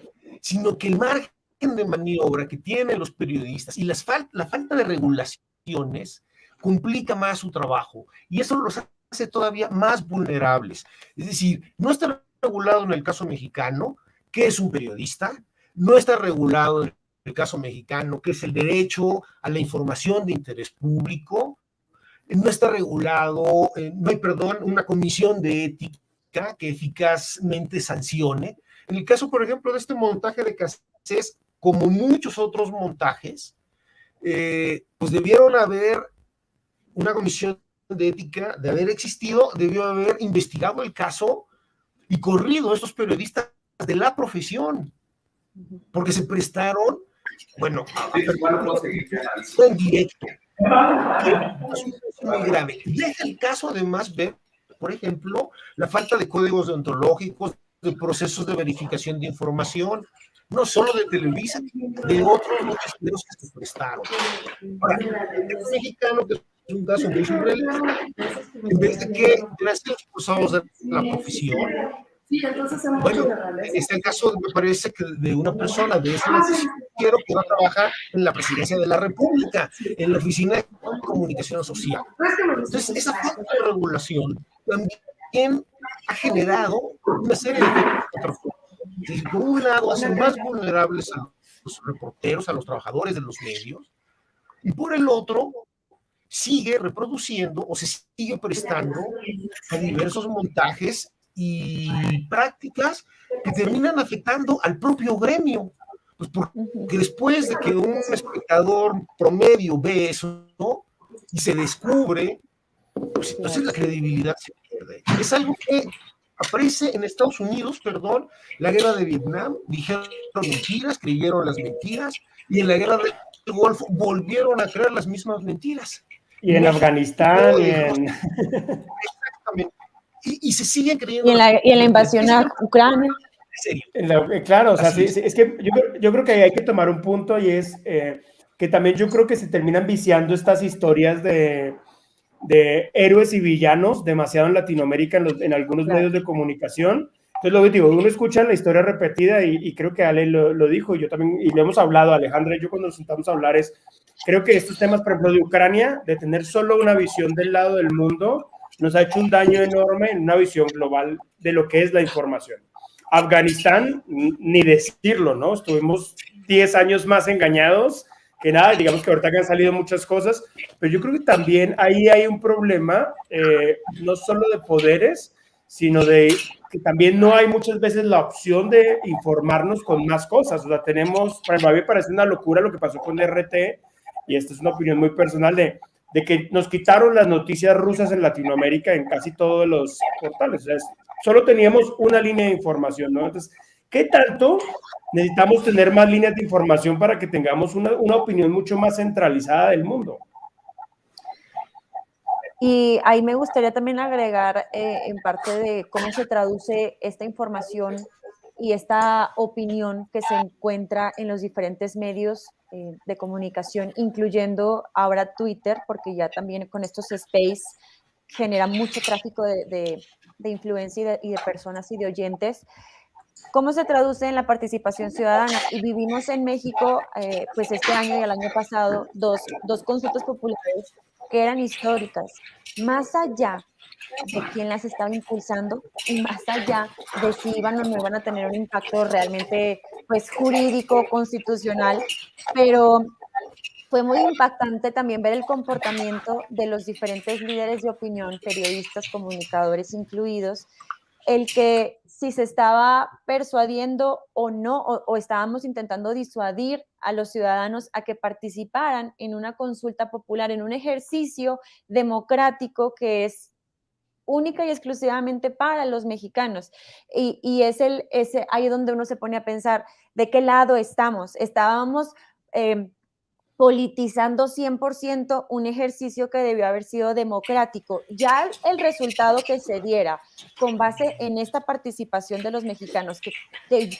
sino que el margen de maniobra que tienen los periodistas y la falta de regulaciones complica más su trabajo, y eso los hace todavía más vulnerables. Es decir, no está regulado en el caso mexicano qué es un periodista, no está regulado en el caso mexicano, que es el derecho a la información de interés público, no está regulado, no hay, una comisión de ética que eficazmente sancione. En el caso, por ejemplo, de este montaje de Cassés, como muchos otros montajes, pues debieron haber una comisión de ética, de haber existido, debió haber investigado el caso y corrido a estos periodistas de la profesión, porque se prestaron, bueno, en directo. Es muy grave. Deja el caso, además, ver, por ejemplo, la falta de códigos deontológicos, de procesos de verificación de información, no solo de Televisa, de otros noticieros que se prestaron. Ahora, el mexicano, que es un caso muy surrealista, en vez de que deben ser expulsados de la profesión, bueno, está el caso, me parece, que de una persona de ese noticiero que va a trabajar en la presidencia de la República, en la oficina de comunicación social. Entonces, esa falta de regulación también ha generado una serie de efectos. Por un lado, hacen más vulnerables a los reporteros, a los trabajadores de los medios, y por el otro, sigue reproduciendo o se sigue prestando a diversos montajes y prácticas que terminan afectando al propio gremio. Pues porque después de que un espectador promedio ve eso, ¿no?, y se descubre, pues entonces la credibilidad se pierde. Es algo que aparece en Estados Unidos, la guerra de Vietnam, dijeron mentiras, creyeron las mentiras, y en la guerra del Golfo volvieron a creer las mismas mentiras. Y en Afganistán, y en... Exactamente. Y se siguen creyendo. Y en la invasión a Ucrania. Claro, o sea, sí, es que yo creo que hay que tomar un punto, y es que también yo creo que se terminan viciando estas historias de héroes y villanos demasiado en Latinoamérica, en algunos medios de comunicación. Entonces, lo que digo, uno escucha la historia repetida, y creo que Ale lo dijo, yo también, y lo hemos hablado, Alejandra y yo, cuando nos sentamos a hablar, creo que estos temas, por ejemplo, de Ucrania, de tener solo una visión del lado del mundo, nos ha hecho un daño enorme en una visión global de lo que es la información. Afganistán, ni decirlo, ¿no? Estuvimos 10 años más engañados que nada, digamos que ahorita que han salido muchas cosas, pero yo creo que también ahí hay un problema, no solo de poderes, sino de que también no hay muchas veces la opción de informarnos con más cosas. O sea, tenemos, por ejemplo, a mí me parece una locura lo que pasó con RT, y esta es una opinión muy personal, de que nos quitaron las noticias rusas en Latinoamérica en casi todos los portales. O sea, solo teníamos una línea de información, ¿no? Entonces, ¿qué tanto necesitamos tener más líneas de información para que tengamos una opinión mucho más centralizada del mundo? Y ahí me gustaría también agregar en parte de cómo se traduce esta información y esta opinión que se encuentra en los diferentes medios de comunicación, incluyendo ahora Twitter, porque ya también con estos space genera mucho tráfico de influencia y de personas y de oyentes. ¿Cómo se traduce en la participación ciudadana? Y vivimos en México, pues este año y el año pasado, dos consultas populares que eran históricas, más allá de quién las estaba impulsando y más allá de si iban o no iban a tener un impacto realmente, pues, jurídico, constitucional, pero fue muy impactante también ver el comportamiento de los diferentes líderes de opinión, periodistas, comunicadores incluidos, el que si se estaba persuadiendo o no, o estábamos intentando disuadir a los ciudadanos a que participaran en una consulta popular, en un ejercicio democrático que es única y exclusivamente para los mexicanos. Y es ahí donde uno se pone a pensar, ¿de qué lado estamos? Estábamos politizando 100% un ejercicio que debió haber sido democrático. Ya el resultado que se diera con base en esta participación de los mexicanos, que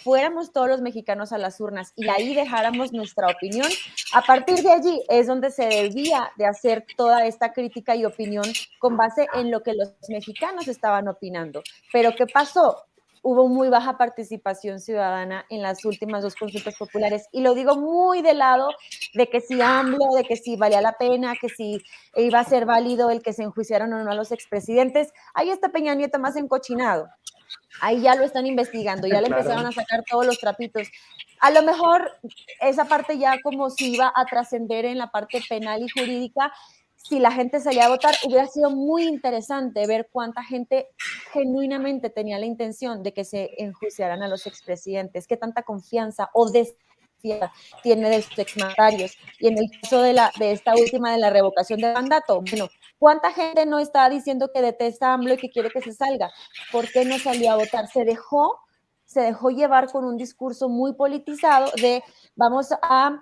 fuéramos todos los mexicanos a las urnas y ahí dejáramos nuestra opinión, a partir de allí es donde se debía de hacer toda esta crítica y opinión con base en lo que los mexicanos estaban opinando. Pero ¿qué pasó? Hubo muy baja participación ciudadana en las últimas dos consultas populares, y lo digo muy de lado de que si AMLO, de que si valía la pena, que si iba a ser válido el que se enjuiciaran o no a los expresidentes. Ahí está Peña Nieto más encochinado, Ahí ya lo están investigando, ya le empezaron a sacar todos los trapitos. A lo mejor esa parte ya como si iba a trascender en la parte penal y jurídica, si la gente salía a votar, hubiera sido muy interesante ver cuánta gente genuinamente tenía la intención de que se enjuiciaran a los expresidentes, qué tanta confianza o desconfianza tiene de sus exmandatarios. Y en el caso de esta última de la revocación de mandato, bueno, ¿cuánta gente no está diciendo que detesta a AMLO y que quiere que se salga? ¿Por qué no salió a votar? Se dejó llevar con un discurso muy politizado de vamos a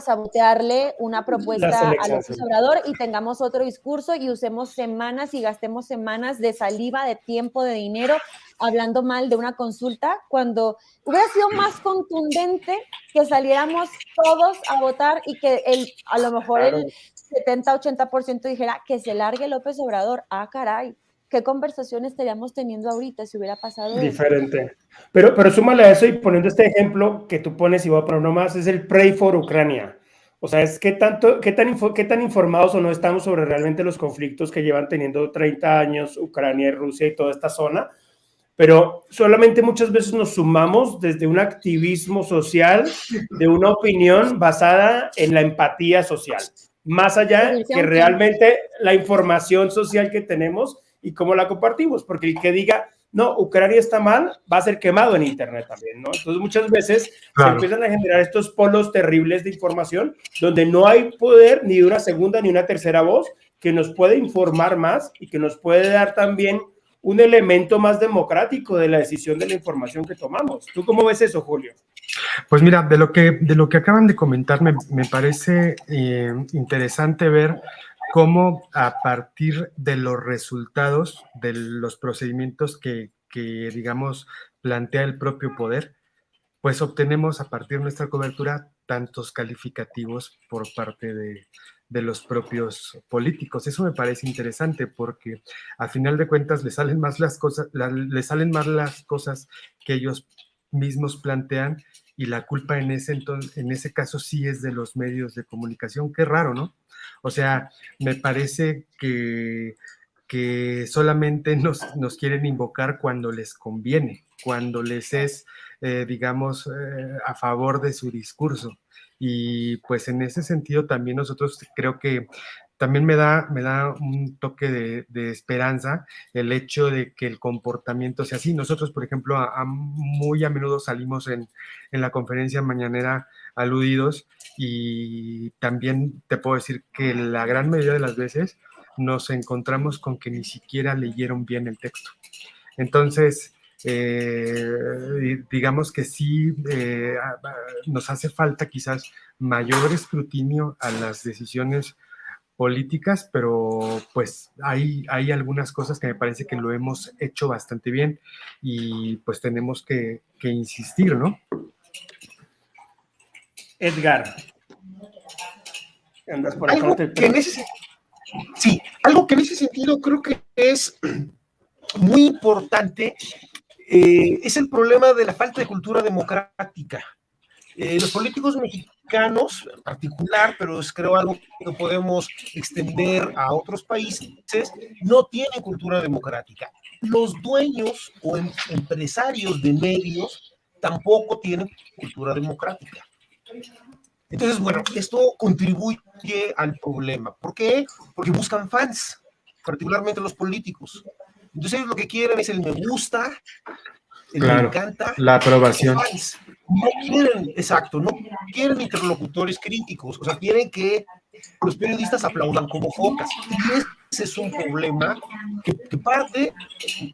sabotearle una propuesta a López Obrador y tengamos otro discurso y usemos semanas y gastemos semanas de saliva, de tiempo, de dinero, hablando mal de una consulta, cuando hubiera sido más contundente que saliéramos todos a votar y que a lo mejor el 70-80% dijera que se largue López Obrador. Ah, caray. ¿Qué conversación estaríamos teniendo ahorita si hubiera pasado diferente? Eso? Pero súmale a eso y poniendo este ejemplo que tú pones, y voy a poner uno más, es el Pray for Ucrania. O sea, es qué tan informados o no estamos sobre realmente los conflictos que llevan teniendo 30 años Ucrania y Rusia y toda esta zona, pero solamente muchas veces nos sumamos desde un activismo social, de una opinión basada en la empatía social, más allá que realmente la información social que tenemos y cómo la compartimos, porque el que diga, no, Ucrania está mal, va a ser quemado en internet también, ¿no? Entonces muchas veces se empiezan a generar estos polos terribles de información, donde no hay poder ni de una segunda ni una tercera voz que nos puede informar más y que nos puede dar también un elemento más democrático de la decisión de la información que tomamos. ¿Tú cómo ves eso, Julio? Pues mira, de lo que acaban de comentar, me parece interesante ver cómo a partir de los resultados de los procedimientos que digamos, plantea el propio poder, pues obtenemos a partir de nuestra cobertura tantos calificativos por parte de los propios políticos. Eso me parece interesante porque a final de cuentas les salen más las cosas que ellos mismos plantean, y la culpa en ese caso sí es de los medios de comunicación. Qué raro, ¿no? O sea, me parece que solamente nos quieren invocar cuando les conviene, cuando les es, digamos, a favor de su discurso. Y pues en ese sentido también nosotros creo que también me da un toque de esperanza el hecho de que el comportamiento sea así. Nosotros, por ejemplo, muy a menudo salimos en la conferencia mañanera aludidos, y también te puedo decir que la gran mayoría de las veces nos encontramos con que ni siquiera leyeron bien el texto. Entonces, digamos que sí nos hace falta quizás mayor escrutinio a las decisiones políticas, pero pues hay algunas cosas que me parece que lo hemos hecho bastante bien, y pues tenemos que insistir, ¿no? Edgar. ¿Andas por acá? Algo que en ese sentido creo que es muy importante es el problema de la falta de cultura democrática. Los políticos mexicanos en particular, pero es creo algo que podemos extender a otros países, no tienen cultura democrática. Los dueños o empresarios de medios tampoco tienen cultura democrática. Entonces, bueno, esto contribuye al problema. ¿Por qué? Porque buscan fans, particularmente los políticos. Entonces ellos lo que quieren es el me gusta, el me encanta, la aprobación. Fans. No quieren, exacto, no quieren interlocutores críticos, o sea, quieren que los periodistas aplaudan como focas. Y ese es un problema que parte,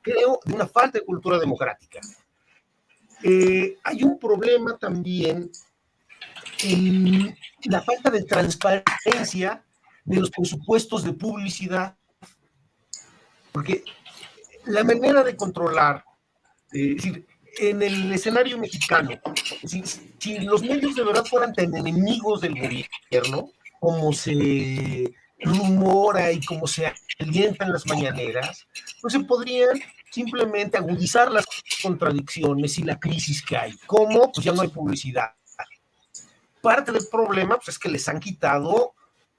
creo, de una falta de cultura democrática. Hay un problema también en la falta de transparencia de los presupuestos de publicidad, porque la manera de controlar, es decir, en el escenario mexicano, si los medios de verdad fueran tan enemigos del gobierno, como se rumora y como se alientan las mañaneras, pues se podrían simplemente agudizar las contradicciones y la crisis que hay. ¿Cómo? Pues ya no hay publicidad. Parte del problema pues, es que les han quitado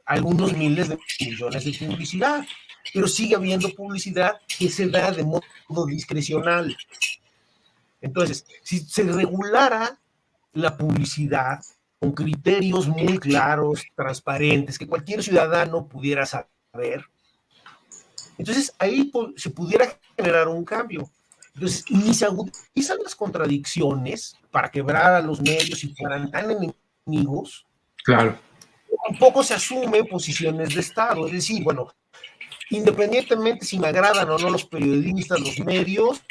algunos miles de millones de publicidad. pero sigue habiendo publicidad que se da de modo discrecional. Entonces, si se regulara la publicidad con criterios muy claros, transparentes, que cualquier ciudadano pudiera saber, entonces ahí se pudiera generar un cambio. Entonces, ni se agudizan las contradicciones para quebrar a los medios y fueran tan enemigos. Claro. Tampoco se asumen posiciones de Estado. Es decir, bueno, independientemente si me agradan o no los periodistas, los medios,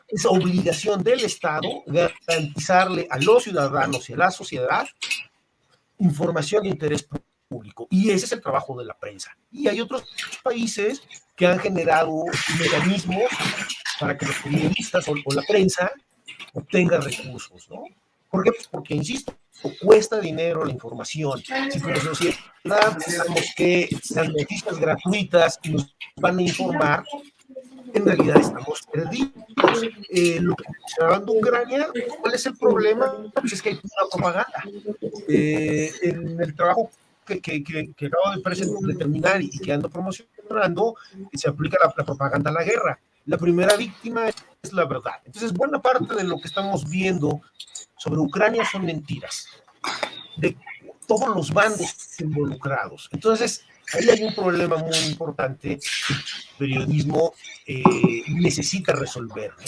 es obligación del Estado garantizarle a los ciudadanos y a la sociedad información de interés público. Y ese es el trabajo de la prensa. Y hay otros países que han generado mecanismos para que los periodistas o la prensa obtengan recursos, ¿no? ¿Por qué? Pues porque, insisto, cuesta dinero la información. Si como sociedad pensamos que las noticias gratuitas nos van a informar, en realidad estamos perdidos. Lo que mencionaban de Ucrania, ¿cuál es el problema? Pues es que hay una propaganda. En el trabajo que acabo de terminar y que ando promocionando, se aplica la propaganda a la guerra. La primera víctima es la verdad. Entonces, buena parte de lo que estamos viendo sobre Ucrania son mentiras, de todos los bandos involucrados. Entonces, ahí hay un problema muy importante que el periodismo necesita resolver, ¿no?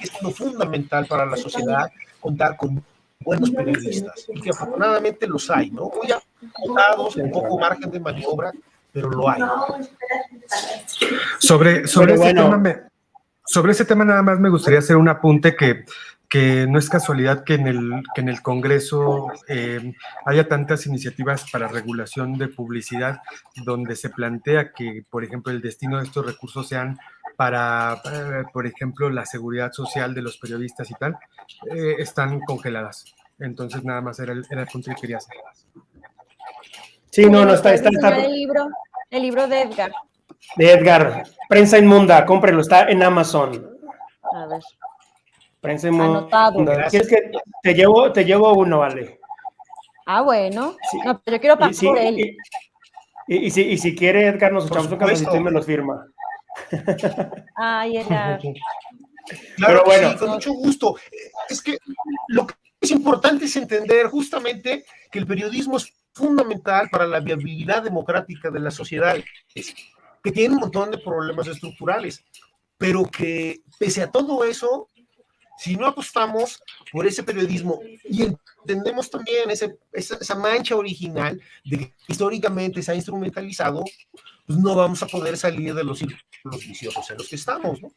Es lo fundamental para la sociedad contar con buenos periodistas, y que afortunadamente los hay, ¿no? Muy acotados, con poco margen de maniobra, pero lo hay. Sobre ese tema nada más me gustaría hacer un apunte que no es casualidad que en el Congreso haya tantas iniciativas para regulación de publicidad, donde se plantea que, por ejemplo, el destino de estos recursos sean para por ejemplo, la seguridad social de los periodistas y tal, están congeladas. Entonces, nada más era el punto que quería hacer. Sí, no está. El libro de Edgar. De Edgar, Prensa Inmunda, cómprelo, está en Amazon. A ver. Prensa Inmunda. Anotado. ¿Quieres que te llevo uno, vale? Ah, bueno. Sí. No, pero yo quiero pagar por él. Y si quiere, Edgar, nos echamos un cafecito y me los firma. Ay, Edgar. Claro, pero bueno, sí, con mucho gusto. Es que lo que es importante es entender justamente que el periodismo es fundamental para la viabilidad democrática de las sociedades, que tiene un montón de problemas estructurales, pero que pese a todo eso, si no apostamos por ese periodismo y entendemos también esa mancha original de que históricamente se ha instrumentalizado, pues no vamos a poder salir de los círculos viciosos en los que estamos, ¿no?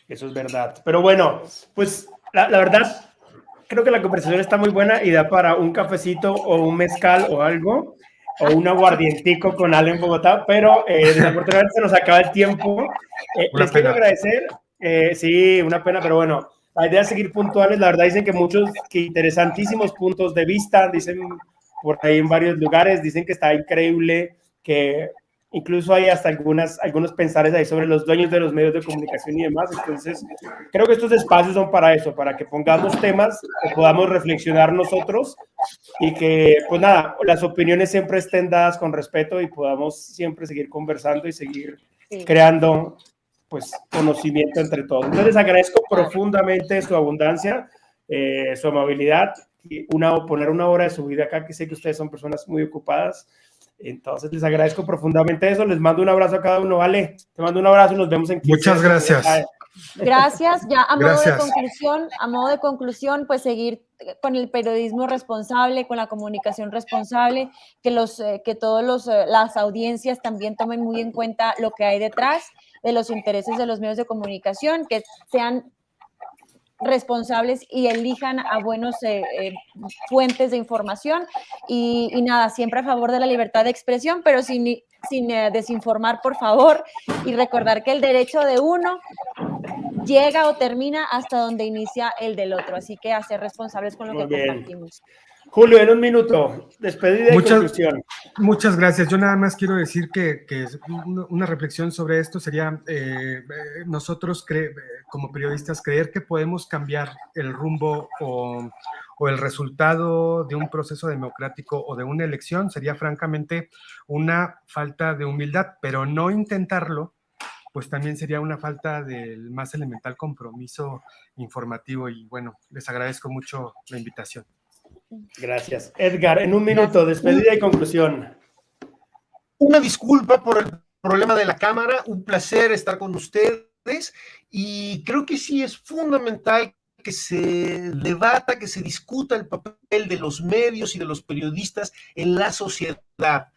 Eso es verdad. Pero bueno, pues la verdad, creo que la conversación está muy buena y da para un cafecito o un mezcal o algo, o un aguardientico con Ale en Bogotá, pero desafortunadamente se nos acaba el tiempo. Les quiero agradecer. Sí, una pena, pero bueno, la idea es seguir puntuales. La verdad dicen que que interesantísimos puntos de vista, dicen por ahí en varios lugares, dicen que está increíble, que incluso hay hasta algunos pensares ahí sobre los dueños de los medios de comunicación y demás. Entonces, creo que estos espacios son para eso, para que pongamos temas que podamos reflexionar nosotros y que, pues nada, las opiniones siempre estén dadas con respeto y podamos siempre seguir conversando y seguir creando, pues, conocimiento entre todos. Entonces, les agradezco profundamente su abundancia, su amabilidad y poner una hora de su vida acá, que sé que ustedes son personas muy ocupadas. Entonces les agradezco profundamente eso, les mando un abrazo a cada uno, vale, te mando un abrazo y nos vemos en 15 Muchas gracias. Gracias, ya a modo de conclusión, pues seguir con el periodismo responsable, con la comunicación responsable, que todas las audiencias también tomen muy en cuenta lo que hay detrás de los intereses de los medios de comunicación, que sean responsables y elijan a buenos fuentes de información y nada, siempre a favor de la libertad de expresión, pero sin desinformar, por favor, y recordar que el derecho de uno llega o termina hasta donde inicia el del otro, así que a ser responsables con lo que compartimos. Julio, en un minuto, despedida y conclusión. Muchas gracias. Yo nada más quiero decir que una reflexión sobre esto sería nosotros como periodistas creer que podemos cambiar el rumbo o el resultado de un proceso democrático o de una elección sería francamente una falta de humildad, pero no intentarlo pues también sería una falta del más elemental compromiso informativo y bueno, les agradezco mucho la invitación. Gracias. Edgar, en un minuto, despedida y conclusión. Una disculpa por el problema de la cámara, un placer estar con ustedes y creo que sí es fundamental que se debata, que se discuta el papel de los medios y de los periodistas en la sociedad.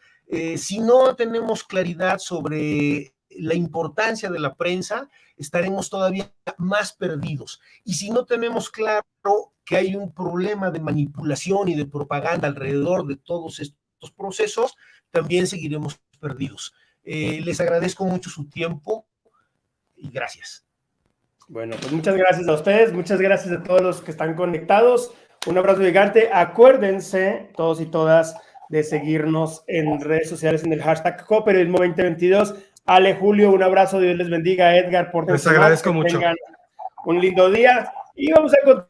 Si no tenemos claridad sobre la importancia de la prensa, estaremos todavía más perdidos. Y si no tenemos claro que hay un problema de manipulación y de propaganda alrededor de todos estos procesos, también seguiremos perdidos. Les agradezco mucho su tiempo y gracias. Bueno, pues muchas gracias a ustedes, muchas gracias a todos los que están conectados. Un abrazo gigante. Acuérdense, todos y todas, de seguirnos en redes sociales en el hashtag Coperiodismo 2022. Ale, Julio, un abrazo, Dios les bendiga. Edgar, por les agradezco mucho. Tengan un lindo día y vamos a continuar.